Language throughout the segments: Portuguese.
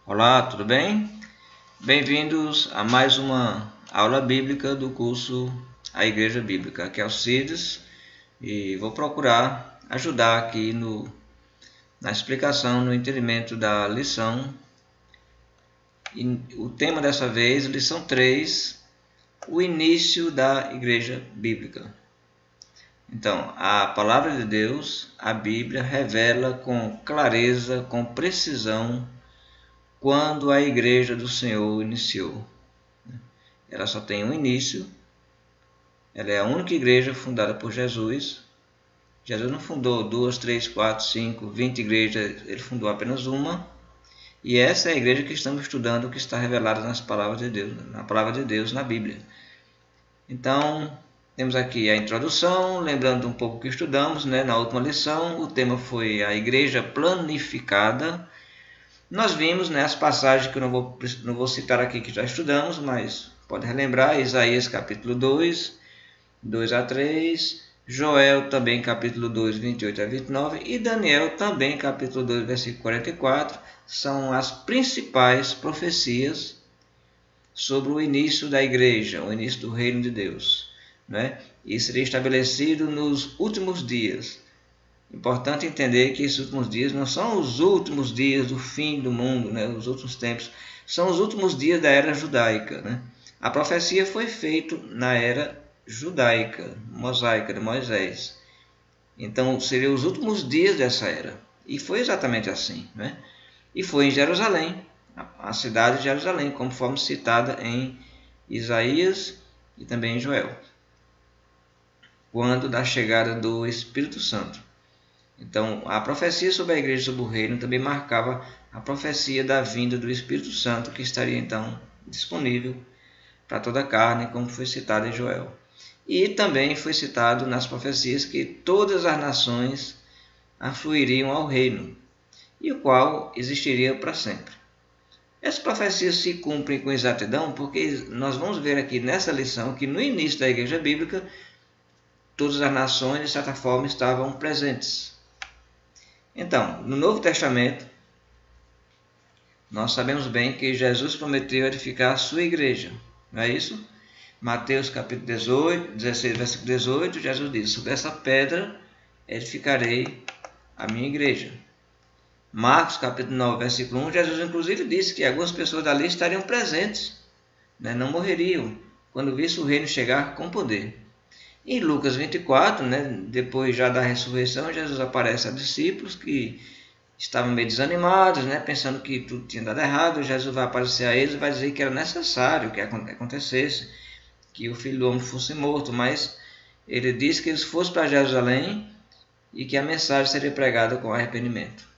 Olá, tudo bem? Bem-vindos a mais uma aula bíblica do curso A Igreja Bíblica. Aqui é o Cides e vou procurar ajudar aqui na explicação, no entendimento da lição. E o tema dessa vez, lição 3, o início da Igreja Bíblica. Então, a palavra de Deus, a Bíblia, revela com clareza, com precisão, quando a Igreja do Senhor iniciou. Ela só tem um início, ela é a única igreja fundada por Jesus. Jesus não fundou 2, 3, 4, 5, 20 igrejas, ele fundou apenas uma. E essa é a igreja que estamos estudando, que está revelada nas palavras de Deus, na palavra de Deus, na Bíblia. Então, temos aqui a introdução, lembrando um pouco o que estudamos, na última lição. O tema foi a igreja planificada. Nós vimos as passagens que eu não vou citar aqui, que já estudamos, mas pode relembrar: Isaías capítulo 2, 2 a 3, Joel também capítulo 2, 28 a 29 e Daniel também capítulo 2, versículo 44, são as principais profecias sobre o início da igreja, o início do reino de Deus, E seria estabelecido nos últimos dias. Importante entender que esses últimos dias não são os últimos dias do fim do mundo, os últimos tempos, são os últimos dias da era judaica. A profecia foi feita na era judaica, mosaica, de Moisés. Então, seriam os últimos dias dessa era. E foi exatamente assim. E foi em Jerusalém, a cidade de Jerusalém, conforme citada em Isaías e também em Joel, quando da chegada do Espírito Santo. Então, a profecia sobre a igreja, sobre o reino, também marcava a profecia da vinda do Espírito Santo, que estaria então disponível para toda a carne, como foi citado em Joel. E também foi citado nas profecias que todas as nações afluiriam ao reino, e o qual existiria para sempre. Essas profecias se cumprem com exatidão, porque nós vamos ver aqui nessa lição que no início da igreja bíblica, todas as nações, de certa forma, estavam presentes. Então, no Novo Testamento, nós sabemos bem que Jesus prometeu edificar a sua igreja, não é isso? Mateus capítulo 16, versículo 18, Jesus diz: sobre essa pedra edificarei a minha igreja. Marcos capítulo 9, versículo 1, Jesus inclusive disse que algumas pessoas dali estariam presentes, não morreriam, quando visse o reino chegar com poder. Em Lucas 24, depois já da ressurreição, Jesus aparece a discípulos que estavam meio desanimados, pensando que tudo tinha dado errado. Jesus vai aparecer a eles e vai dizer que era necessário que acontecesse, que o Filho do Homem fosse morto, mas ele disse que eles fossem para Jerusalém e que a mensagem seria pregada com arrependimento.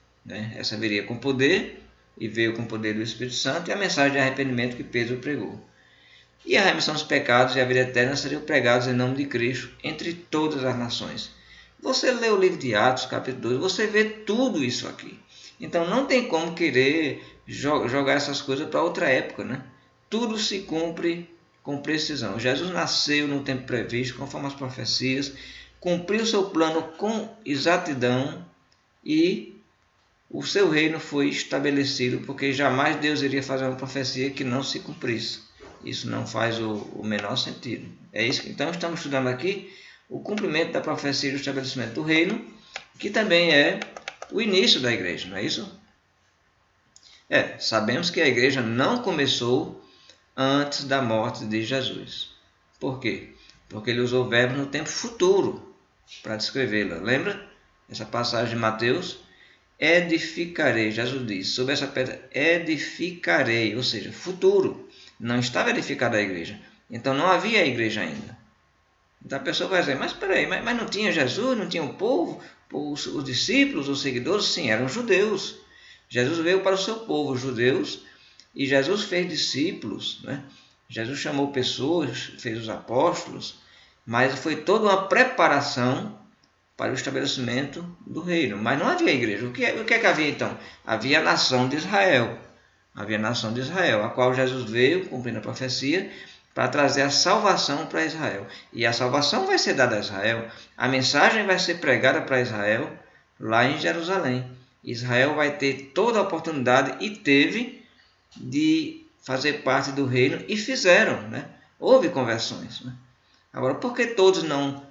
Essa viria com poder, e veio com o poder do Espírito Santo, e a mensagem de arrependimento que Pedro pregou. E a remissão dos pecados e a vida eterna seriam pregados em nome de Cristo entre todas as nações. Você lê o livro de Atos, capítulo 2, você vê tudo isso aqui. Então não tem como querer jogar essas coisas para outra época. Tudo se cumpre com precisão. Jesus nasceu no tempo previsto, conforme as profecias, cumpriu seu plano com exatidão e o seu reino foi estabelecido, porque jamais Deus iria fazer uma profecia que não se cumprisse. Isso não faz o menor sentido. É isso que então estamos estudando aqui o cumprimento da profecia do estabelecimento do reino, que também é o início da igreja, não é isso? Sabemos que a igreja não começou antes da morte de Jesus. Por quê? Porque ele usou verbos no tempo futuro para descrevê-la. Lembra? Essa passagem de Mateus: edificarei, Jesus disse, sobre essa pedra edificarei, ou seja, futuro. Não estava edificada a igreja. Então não havia a igreja ainda. Então a pessoa vai dizer: mas peraí, mas não tinha Jesus, não tinha o povo, os discípulos, os seguidores? Sim, eram judeus. Jesus veio para o seu povo, os judeus, e Jesus fez discípulos. Jesus chamou pessoas, fez os apóstolos, mas foi toda uma preparação para o estabelecimento do reino. Mas não havia igreja. O que é que havia então? Havia a nação de Israel. Havia a nação de Israel, a qual Jesus veio, cumprindo a profecia, para trazer a salvação para Israel. E a salvação vai ser dada a Israel. A mensagem vai ser pregada para Israel lá em Jerusalém. Israel vai ter toda a oportunidade, e teve, de fazer parte do reino e fizeram, né? Houve conversões, né? Agora, por que todos não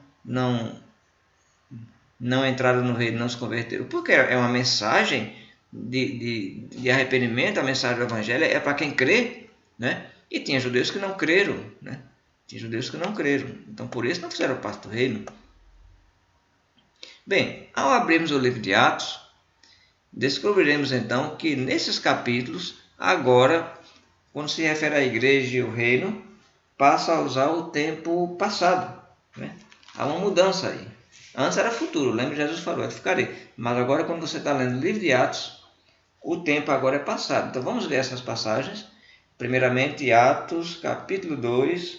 entraram no reino, não se converteram? Porque é uma mensagem de arrependimento, a mensagem do evangelho é para quem crê, né? E tinha judeus que não creram, né? Tinha judeus que não creram, então por isso não fizeram parte do reino. Bem, ao abrirmos o livro de Atos, descobriremos então que nesses capítulos, agora, quando se refere à igreja e ao reino, passa a usar o tempo passado, né? Há uma mudança aí. Antes era futuro, lembra? Jesus falou, eu ficarei. Mas agora, quando você está lendo o livro de Atos, o tempo agora é passado. Então vamos ler essas passagens. Primeiramente, Atos, capítulo 2,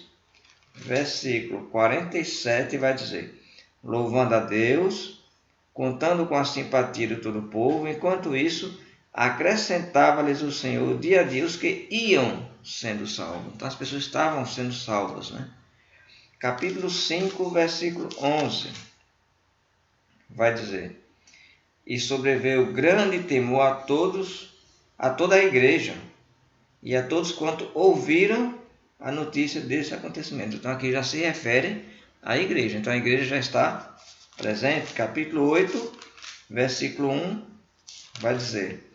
versículo 47, vai dizer: louvando a Deus, contando com a simpatia de todo o povo, enquanto isso, acrescentava-lhes o Senhor dia a dia os que iam sendo salvos. Então as pessoas estavam sendo salvas, né? Capítulo 5, versículo 11, vai dizer: e sobreveio grande temor a toda a igreja, e a todos quanto ouviram a notícia desse acontecimento. Então aqui já se refere à igreja. Então a igreja já está presente. Capítulo 8, versículo 1, vai dizer: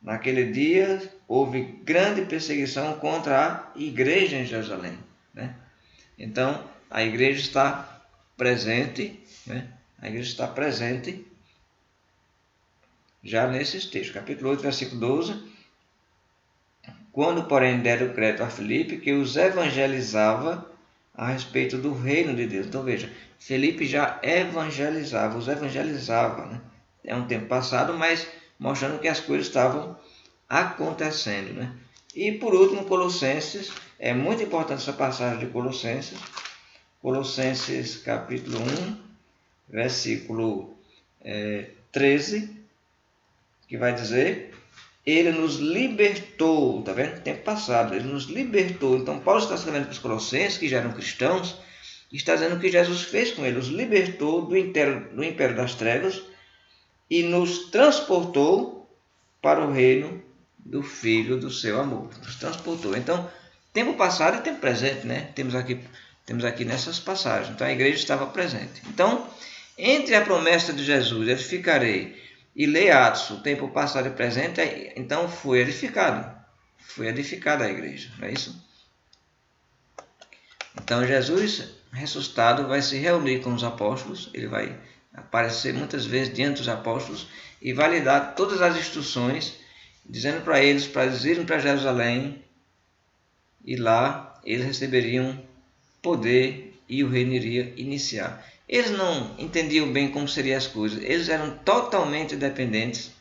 naquele dia houve grande perseguição contra a igreja em Jerusalém, né? Então a igreja está presente, né? A igreja está presente já nesses textos. Capítulo 8, versículo 12: quando, porém, deram crédito a Filipe, que os evangelizava a respeito do reino de Deus. Então veja, Filipe já evangelizava, os evangelizava, né? É um tempo passado, mas mostrando que as coisas estavam acontecendo, né? E por último, Colossenses. É muito importante essa passagem de Colossenses. Colossenses capítulo 1, versículo 13, que vai dizer: ele nos libertou, tá vendo? Tempo passado, ele nos libertou. Então Paulo está escrevendo para os Colossenses, que já eram cristãos, e está dizendo o que Jesus fez com eles: os libertou do império das trevas e nos transportou para o reino do Filho do seu amor. Nos transportou. Então, tempo passado e tempo presente, né? Temos aqui nessas passagens. Então a igreja estava presente. Então, entre a promessa de Jesus, edificarei, e ler Atos, o tempo passado e presente, então foi edificada a igreja, não é isso? Então Jesus ressuscitado vai se reunir com os apóstolos, ele vai aparecer muitas vezes diante dos apóstolos e vai lhe dar todas as instruções, dizendo para eles irem para Jerusalém, e lá eles receberiam poder e o reino iria iniciar. Eles não entendiam bem como seriam as coisas, eles eram totalmente dependentes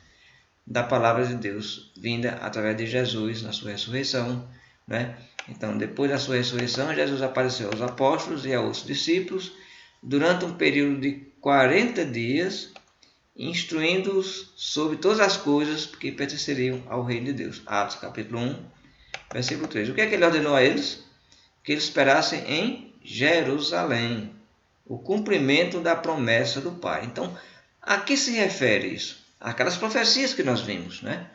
da palavra de Deus, vinda através de Jesus na sua ressurreição, né? Então, depois da sua ressurreição, Jesus apareceu aos apóstolos e aos discípulos durante um período de 40 dias, instruindo-os sobre todas as coisas que pertenceriam ao reino de Deus. Atos capítulo 1, versículo 3. O que é que ele ordenou a eles? Que eles esperassem em Jerusalém o cumprimento da promessa do Pai. Então, a que se refere isso? Aquelas profecias que nós vimos, né?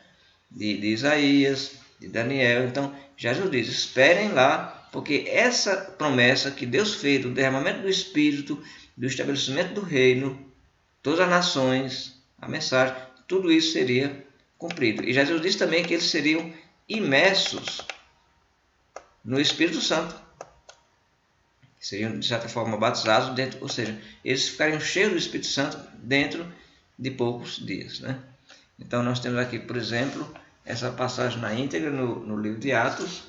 De Isaías, de Daniel. Então, Jesus diz: esperem lá, porque essa promessa que Deus fez do derramamento do Espírito, do estabelecimento do reino, todas as nações, a mensagem, tudo isso seria cumprido. E Jesus disse também que eles seriam imersos no Espírito Santo. Seriam, de certa forma, batizados dentro, ou seja, eles ficariam cheios do Espírito Santo dentro de poucos dias, né? Então nós temos aqui, por exemplo, essa passagem na íntegra no livro de Atos.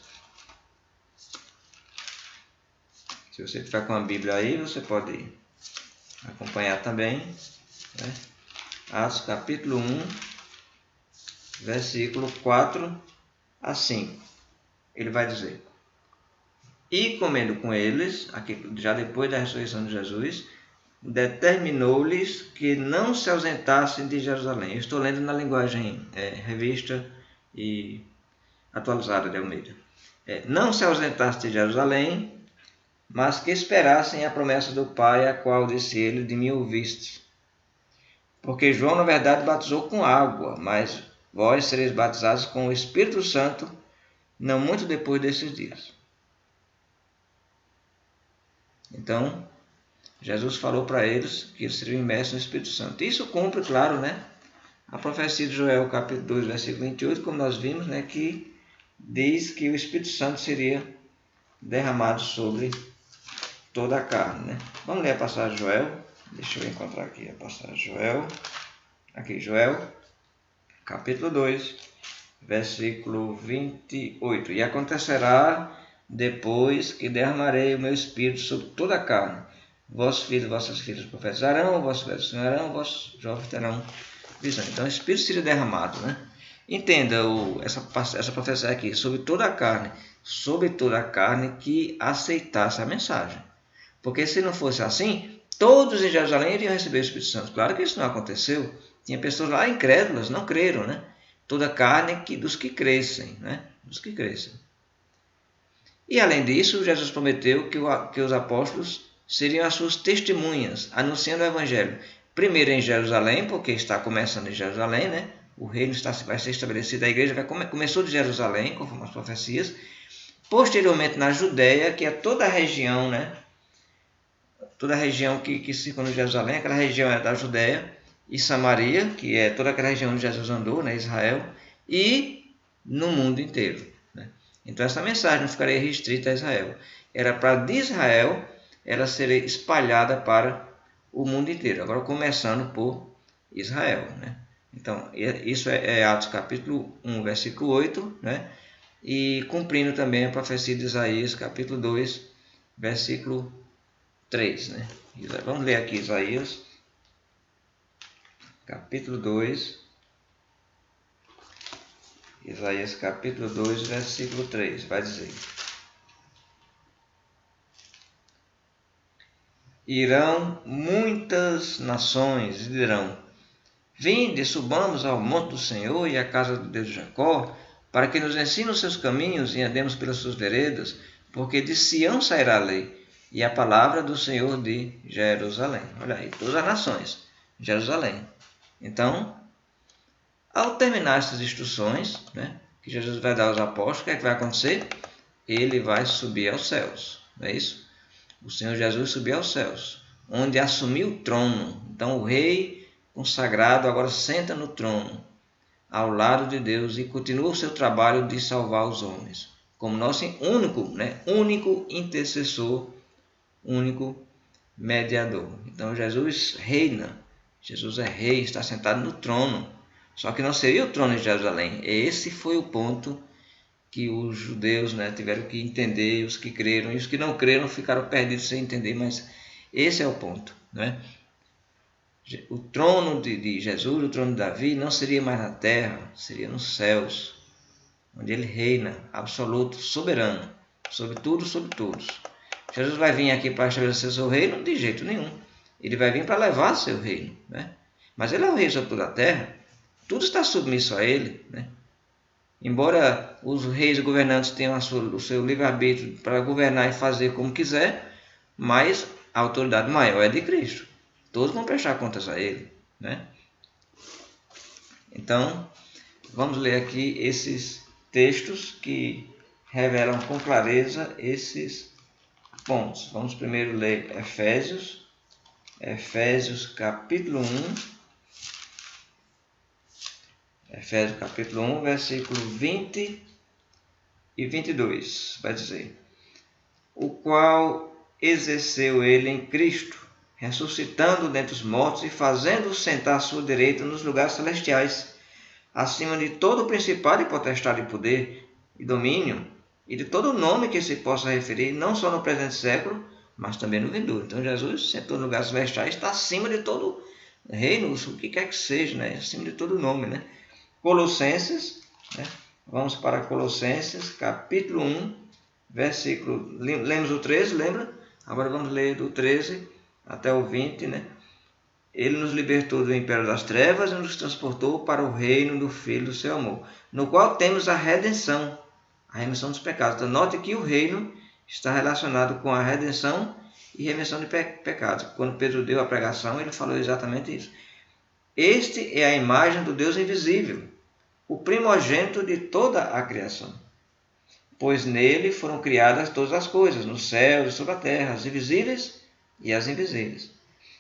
Se você estiver com a Bíblia aí, você pode acompanhar também, né? Atos capítulo 1, versículo 4 a 5. Ele vai dizer: e comendo com eles, aqui, já depois da ressurreição de Jesus, determinou-lhes que não se ausentassem de Jerusalém. Eu estou lendo na linguagem revista e atualizada de Almeida. Não se ausentassem de Jerusalém, mas que esperassem a promessa do Pai, a qual disse ele: de mim ouviste. Porque João, na verdade, batizou com água, mas vós sereis batizados com o Espírito Santo, não muito depois desses dias. Então, Jesus falou para eles que eles seriam imersos no Espírito Santo. Isso cumpre, claro, né, a profecia de Joel, capítulo 2, versículo 28, como nós vimos, né, que diz que o Espírito Santo seria derramado sobre toda a carne, né? Vamos ler a passagem de Joel. Deixa eu encontrar aqui a passagem de Joel. Aqui, Joel, capítulo 2, versículo 28. E acontecerá depois que derramarei o meu Espírito sobre toda a carne. Vossos filhos e vossas filhas profetizarão, vossos velhos sonharão, vossos jovens terão visão. Então, o Espírito seria derramado, né? Entenda essa profecia aqui, sobre toda a carne que aceitasse a mensagem. Porque se não fosse assim, todos em Jerusalém iriam receber o Espírito Santo. Claro que isso não aconteceu. Tinha pessoas lá incrédulas, não creram, né? Toda a carne dos que crescem, né? Dos que crescem. E além disso, Jesus prometeu que os apóstolos seriam as suas testemunhas, anunciando o Evangelho. Primeiro em Jerusalém, porque está começando em Jerusalém, né? O reino vai ser estabelecido, a igreja começou de Jerusalém, conforme as profecias. Posteriormente na Judéia, que é toda a região, né? Toda a região que circunda Jerusalém, aquela região é da Judéia, e Samaria, que é toda aquela região onde Jesus andou, né? Israel, e no mundo inteiro, né? Então essa mensagem não ficaria restrita a Israel. Era para de Israel ela ser espalhada para o mundo inteiro. Agora começando por Israel, né? Então, isso é Atos capítulo 1, versículo 8, né? E cumprindo também a profecia de Isaías, capítulo 2, versículo 3, né? Vamos ler aqui Isaías, capítulo 2. Isaías, capítulo 2, versículo 3, vai dizer: Irão muitas nações e dirão: Vinde, subamos ao monte do Senhor e à casa do Deus de Jacó, para que nos ensine os seus caminhos e andemos pelas suas veredas, porque de Sião sairá a lei, e a palavra do Senhor de Jerusalém. Olha aí, todas as nações, Jerusalém. Então, ao terminar essas instruções, né, que Jesus vai dar aos apóstolos, o que é que vai acontecer? Ele vai subir aos céus, não é isso? O Senhor Jesus subiu aos céus, onde assumiu o trono. Então, o rei consagrado agora senta no trono, ao lado de Deus, e continua o seu trabalho de salvar os homens, como nosso único intercessor, único mediador. Então Jesus reina, Jesus é rei, está sentado no trono, só que não seria o trono de Jerusalém. Esse foi o ponto que os judeus, né, tiveram que entender, os que creram, e os que não creram ficaram perdidos sem entender, mas esse é o ponto, né? O trono de Jesus, o trono de Davi, não seria mais na terra, seria nos céus, onde ele reina, absoluto, soberano, sobre tudo, sobre todos. Jesus vai vir aqui para estabelecer seu reino? De jeito nenhum. Ele vai vir para levar seu reino, né? Mas ele é o rei sobre toda a terra, tudo está submisso a ele, né? Embora os reis e governantes tenham o seu livre-arbítrio para governar e fazer como quiser, mas a autoridade maior é de Cristo. Todos vão prestar contas a ele, né? Então, vamos ler aqui esses textos que revelam com clareza esses pontos. Vamos primeiro ler Efésios capítulo 1. Efésios capítulo 1, versículo 20 e 22. Vai dizer: O qual exerceu ele em Cristo, ressuscitando dentre os mortos e fazendo-o sentar à sua direita nos lugares celestiais, acima de todo o principado e potestade e poder e domínio, e de todo nome que se possa referir, não só no presente século, mas também no vindouro. Então Jesus sentou nos lugares celestiais, está acima de todo reino, o que quer que seja, né? Acima de todo nome, né? Colossenses, né? Vamos para Colossenses, capítulo 1, versículo... Lemos o 13, lembra? Agora vamos ler do 13 até o 20, né? Ele nos libertou do império das trevas e nos transportou para o reino do Filho do seu amor, no qual temos a redenção, a remissão dos pecados. Então, note que o reino está relacionado com a redenção e remissão de pecados. Quando Pedro deu a pregação, ele falou exatamente isso. Este é a imagem do Deus invisível, o primogênito de toda a criação. Pois nele foram criadas todas as coisas, nos céus e sobre a terra, as invisíveis e as invisíveis.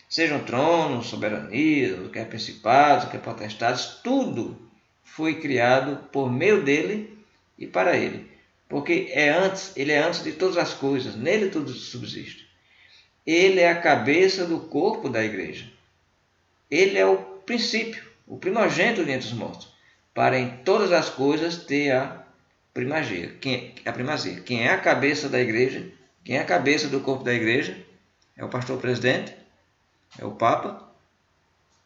Sejam tronos, soberanias, quer principados, quer potestades, tudo foi criado por meio dele e para ele. Porque ele é antes de todas as coisas, nele tudo subsiste. Ele é a cabeça do corpo da igreja. Ele é o princípio, o primogênito dentre os mortos, para em todas as coisas ter a primazia. Quem é a cabeça da igreja? Quem é a cabeça do corpo da igreja? É o pastor presidente? É o Papa?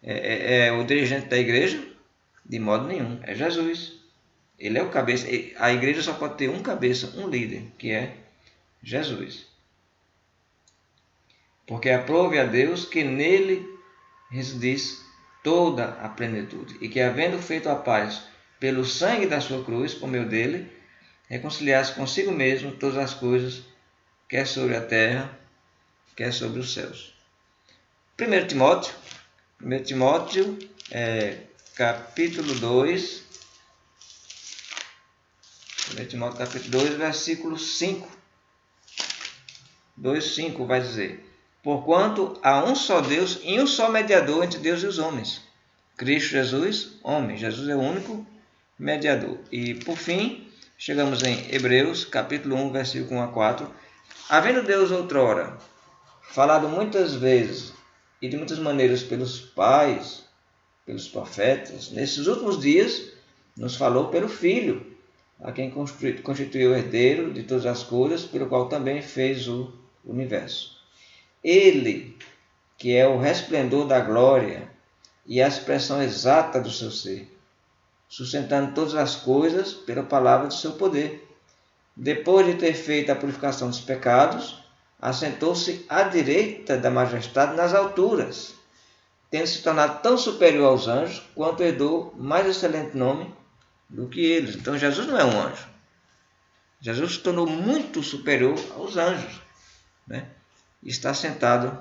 É o dirigente da igreja? De modo nenhum. É Jesus. Ele é o cabeça. A igreja só pode ter um cabeça, um líder, que é Jesus. Porque aprove a Deus que nele residisse toda a plenitude, e que, havendo feito a paz pelo sangue da sua cruz, por meio dele, reconciliasse consigo mesmo todas as coisas, quer sobre a terra, quer sobre os céus. 1 Timóteo, capítulo 2, 1 Timóteo capítulo 2, versículo 5. 2:5 vai dizer: porquanto há um só Deus e um só mediador entre Deus e os homens, Cristo Jesus, homem. Jesus é o único mediador. E por fim, chegamos em Hebreus capítulo 1, versículo 1 a 4. Havendo Deus outrora falado muitas vezes e de muitas maneiras pelos pais, pelos profetas, nesses últimos dias nos falou pelo Filho, a quem constituiu o herdeiro de todas as coisas, pelo qual também fez o universo. Ele, que é o resplendor da glória e a expressão exata do seu ser, sustentando todas as coisas pela palavra do seu poder. Depois de ter feito a purificação dos pecados, assentou-se à direita da majestade nas alturas, tendo se tornado tão superior aos anjos, quanto herdou mais excelente nome do que eles. Então Jesus não é um anjo. Jesus se tornou muito superior aos anjos, né? E está sentado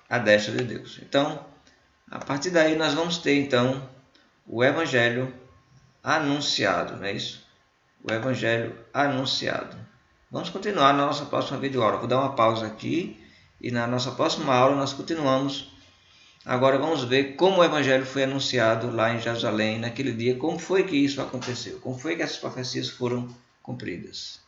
à destra de Deus. Então, a partir daí nós vamos ter então o Evangelho anunciado, não é isso? O Evangelho anunciado. Vamos continuar na nossa próxima videoaula. Vou dar uma pausa aqui e na nossa próxima aula nós continuamos. Agora vamos ver como o Evangelho foi anunciado lá em Jerusalém naquele dia, como foi que isso aconteceu, como foi que essas profecias foram cumpridas.